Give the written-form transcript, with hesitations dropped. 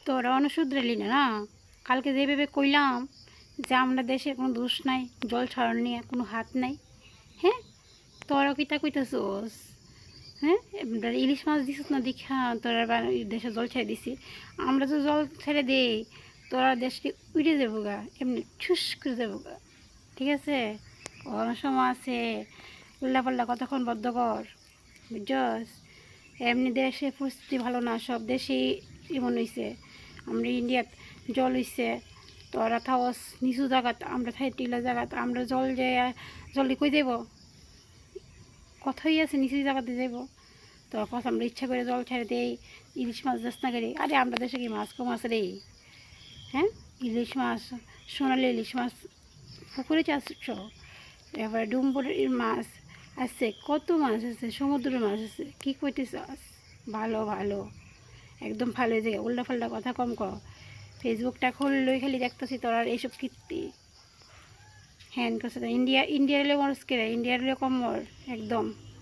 তোরা অনুশুদ্রেলি না না। কালকে যেভাবে কইলাম যে আমরা দেশের কোনো দোষ নাই, জল ছড়ানো নিয়ে কোনো হাত নাই। হ্যাঁ, তোরা কিতা কইতেছোস? হ্যাঁ, ইলিশ মাছ দিছিস না দীক্ষা তোরা দেশে জল ছেড়ে দিছি। আমরা তো জল ছেড়ে দিই, তোরা দেশটি উড়ে যাবো গা, এমনি ঠুস করে যাবো গা। ঠিক আছে, অনেক সময় আছে, উল্লাপাল্লা কতক্ষণ বদ্ধ কর, বুঝছস? এমনি দেশে পরিস্থিতি ভালো না, সব দেশেই এমন হয়েছে। আমরা ইন্ডিয়াত জল হইছে, তোরা থাকস নিচু জায়গাত, আমরা থাই টিলা জায়গাত, আমরা জল যে জলদি কই যাব, কথাই আছে নিচু জায়গাতে যাব। তোর কথা আমরা ইচ্ছা করে জল ছেড়ে দেই, ইলিশ মাছ যাস না করে। আরে আমরা দেশে কি মাছ কম আছে রে? হ্যাঁ, ইলিশ মাছ, সোনালি ইলিশ মাছ পুকুরে চাষ, এবার ডুম্বুরের মাছ আছে, কত মাছ আছে, সমুদ্রের মাছ আছে। কী কইতে চাস? ভালো ভালো, একদম ভালো জায়গা, উল্টা ফাল্টা কথা কম কর। ফেসবুকটা খুললেই খালি দেখতেছি তোর আর এইসব কীর্তি। হ্যাঁ, ইন্ডিয়া ইন্ডিয়ার এলে মরস কে, ইন্ডিয়ার এলে কম মর একদম।